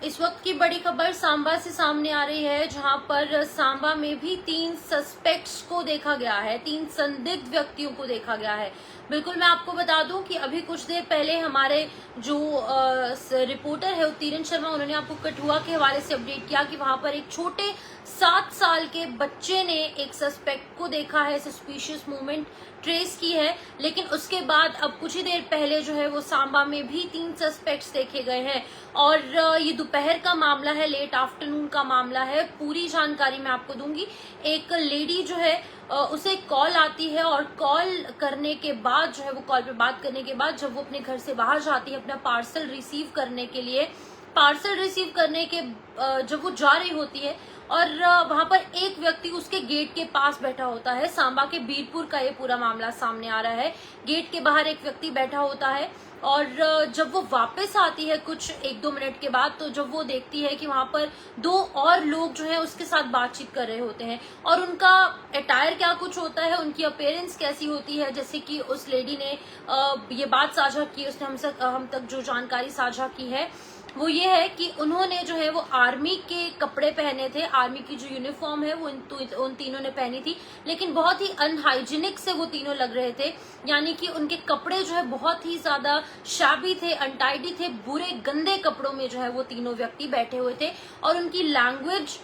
इस वक्त की बड़ी खबर सांबा से सामने आ रही है, जहां पर सांबा में भी 3 सस्पेक्ट्स को देखा गया है, 3 संदिग्ध व्यक्तियों को देखा गया है। बिल्कुल, मैं आपको बता दूं कि अभी कुछ देर पहले हमारे जो रिपोर्टर है उत्तीरण शर्मा, उन्होंने आपको कठुआ के हवाले से अपडेट किया कि वहां पर एक छोटे 7 साल के बच्चे ने एक सस्पेक्ट को देखा है, सस्पिशियस मूवमेंट ट्रेस की है। लेकिन उसके बाद अब कुछ ही देर पहले जो है वो सांबा में भी 3 सस्पेक्ट्स देखे गए हैं और ये दोपहर का मामला है, लेट आफ्टरनून का मामला है। पूरी जानकारी मैं आपको दूंगी। एक लेडी जो है उसे कॉल आती है और कॉल करने के बाद जो है वो कॉल पे बात करने के बाद जब वो अपने घर से बाहर जाती है अपना पार्सल रिसीव करने के लिए, पार्सल रिसीव करने के जब वो जा रही होती है और वहां पर एक व्यक्ति उसके गेट के पास बैठा होता है। सांबा के बीरपुर का ये पूरा मामला सामने आ रहा है। गेट के बाहर एक व्यक्ति बैठा होता है और जब वो वापस आती है कुछ 1-2 मिनट के बाद, तो जब वो देखती है कि वहां पर 2 और लोग जो है उसके साथ बातचीत कर रहे होते हैं और उनका अटायर क्या कुछ होता है, उनकी अपीयरेंस कैसी होती है। जैसे कि उस लेडी ने ये बात साझा की, उसने हम तक जो जानकारी साझा की है वो ये है कि उन्होंने जो है वो आर्मी के कपड़े पहने थे, आर्मी की जो यूनिफॉर्म है वो उन तीनों ने पहनी थी, लेकिन बहुत ही अनहाइजीनिक से वो तीनों लग रहे थे। यानी कि उनके कपड़े जो है बहुत ही ज्यादा शैबी थे, अनटाइडी थे, बुरे गंदे कपड़ों में जो है वो तीनों व्यक्ति बैठे हुए थे। और उनकी लैंग्वेज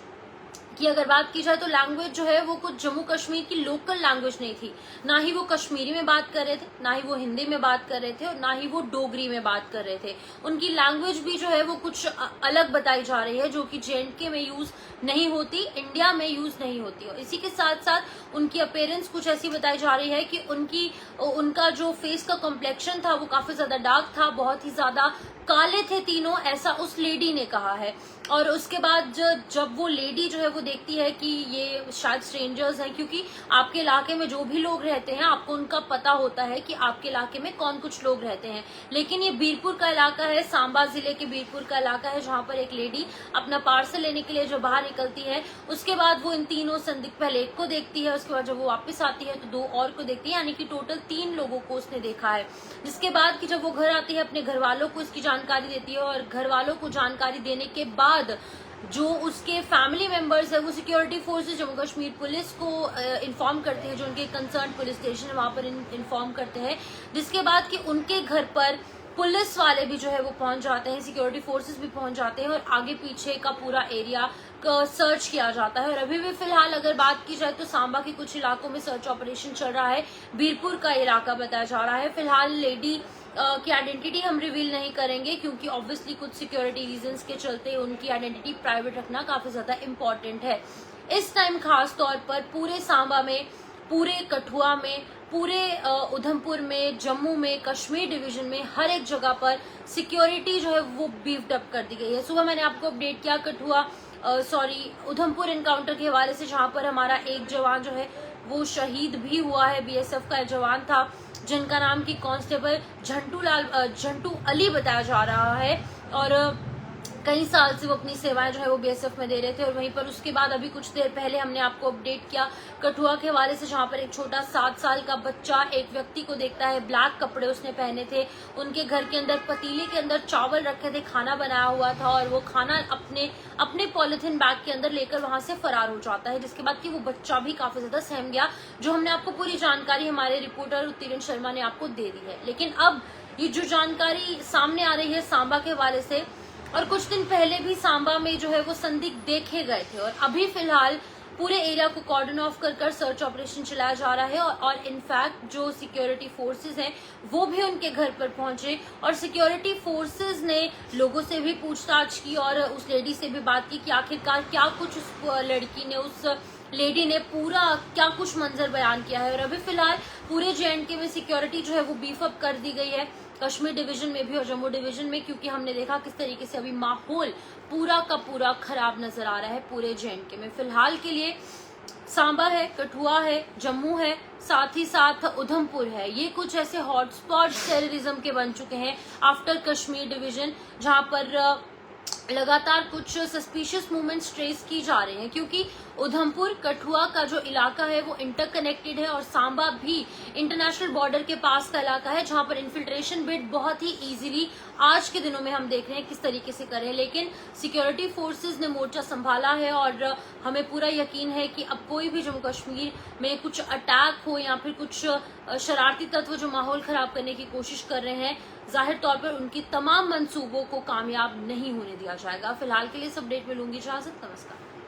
की अगर बात की जाए तो लैंग्वेज जो है वो कुछ जम्मू कश्मीर की लोकल लैंग्वेज नहीं थी। ना ही वो कश्मीरी में बात कर रहे थे, ना ही वो हिंदी में बात कर रहे थे और ना ही वो डोगरी में बात कर रहे थे। उनकी लैंग्वेज भी जो है वो कुछ अलग बताई जा रही है, जो कि JNK में यूज नहीं होती, इंडिया में यूज नहीं होती। और इसी के साथ साथ उनकी अपीयरेंस कुछ ऐसी बताई जा रही है कि उनका जो फेस का कॉम्प्लेक्शन था वो काफी ज्यादा डार्क था, बहुत ही ज्यादा काले थे तीनों, ऐसा उस लेडी ने कहा है। और उसके बाद जब वो लेडी जो है वो देखती है कि ये शायद स्ट्रेंजर्स हैं, क्योंकि आपके इलाके में जो भी लोग रहते हैं आपको उनका पता होता है कि आपके इलाके में कौन कुछ लोग रहते हैं। लेकिन ये बीरपुर का इलाका है, सांबा जिले के बीरपुर का इलाका है, जहां पर एक लेडी अपना पार्सल लेने के लिए जो बाहर निकलती है, उसके बाद वो इन तीनों संदिग्ध, पहले एक को देखती है, उसके बाद जब वो वापस आती है तो 2 और को देखती है, यानी कि टोटल 3 लोगों को उसने देखा है। जिसके बाद कि जब वो घर आती है अपने घर वालों को इसकी जानकारी देती है और घर वालों को जानकारी देने के बाद जो उसके फैमिली मेंबर्स है वो security forces Jammu Kashmir police को इन्फॉर्म करते हैं, जो उनके कंसर्न पुलिस स्टेशन है वहां पर इन्फॉर्म करते हैं। जिसके बाद कि उनके घर पर पुलिस वाले भी जो है वो पहुंच जाते हैं, सिक्योरिटी फोर्सेस भी पहुंच जाते हैं और आगे पीछे का पूरा एरिया सर्च किया जाता है। और अभी भी फिलहाल अगर बात की जाए तो सांबा के कुछ इलाकों में सर्च ऑपरेशन चल रहा है, बीरपुर का इलाका बताया जा रहा है। फिलहाल लेडी की आइडेंटिटी हम रिवील नहीं करेंगे, क्योंकि ऑब्वियसली कुछ सिक्योरिटी रीजंस के चलते उनकी आइडेंटिटी प्राइवेट रखना काफी ज्यादा इम्पोर्टेंट है। इस टाइम खास तौर पर पूरे सांबा में, पूरे कठुआ में, पूरे उधमपुर में, जम्मू में, कश्मीर डिवीजन में हर एक जगह पर सिक्योरिटी जो है वो बीफ्ड अप कर दी गई है। सुबह मैंने आपको अपडेट किया उधमपुर एनकाउंटर के हवाले से, जहां पर हमारा एक जवान जो है वो शहीद भी हुआ है। BSF का जवान था जिनका नाम की कांस्टेबल झंटू अली बताया जा रहा है और कई साल से वो अपनी सेवाएं जो है वो BSF में दे रहे थे। और वहीं पर उसके बाद अभी कुछ देर पहले हमने आपको अपडेट किया कठुआ के हवाले से, जहां पर एक छोटा 7 साल का बच्चा एक व्यक्ति को देखता है, ब्लैक कपड़े उसने पहने थे, उनके घर के अंदर पतीले के अंदर चावल रखे थे, खाना बनाया हुआ था और वो खाना अपने पॉलिथीन बैग के अंदर लेकर वहां से फरार हो जाता है। जिसके बाद कि वो बच्चा भी काफी ज्यादा सहम गया, जो हमने आपको पूरी जानकारी हमारे रिपोर्टर उत्तीरण शर्मा ने आपको दे दी है। लेकिन अब ये जो जानकारी सामने आ रही है सांबा के हवाले से, और कुछ दिन पहले भी सांबा में जो है वो संदिग्ध देखे गए थे और अभी फिलहाल पूरे एरिया को कॉर्डन ऑफ कर सर्च ऑपरेशन चलाया जा रहा है। और इनफैक्ट जो सिक्योरिटी फोर्सेस हैं वो भी उनके घर पर पहुंचे और सिक्योरिटी फोर्सेस ने लोगों से भी पूछताछ की और उस लेडी से भी बात की कि आखिरकार क्या कुछ उस लड़की ने, उस लेडी ने पूरा क्या कुछ मंजर बयान किया है। और अभी फिलहाल पूरे JNK में सिक्योरिटी जो है वो बीफ अप कर दी गई है, कश्मीर डिवीजन में भी और जम्मू डिवीजन में, क्योंकि हमने देखा किस तरीके से अभी माहौल पूरा का पूरा खराब नजर आ रहा है पूरे JNK में। फिलहाल के लिए सांबा है, कठुआ है, जम्मू है, साथ ही साथ उधमपुर है, ये कुछ ऐसे हॉटस्पॉट टेररिज्म के बन चुके हैं आफ्टर कश्मीर डिवीजन, जहां पर लगातार कुछ सस्पिशियस मूवमेंट्स ट्रेस की जा रहे हैं। क्योंकि उधमपुर कठुआ का जो इलाका है वो इंटरकनेक्टेड है और सांबा भी इंटरनेशनल बॉर्डर के पास का इलाका है, जहां पर इन्फिल्ट्रेशन बिड बहुत ही इजीली आज के दिनों में हम देख रहे हैं किस तरीके से करें। लेकिन सिक्योरिटी फोर्सेस ने मोर्चा संभाला है और हमें पूरा यकीन है कि अब कोई भी जम्मू कश्मीर में कुछ अटैक हो या फिर कुछ शरारती तत्व जो माहौल खराब करने की कोशिश कर रहे हैं, जाहिर तौर पर उनकी तमाम मंसूबों को कामयाब नहीं होने दिया जाएगा। फिलहाल के लिए इस अपडेट में लूंगी इजाजत। नमस्कार।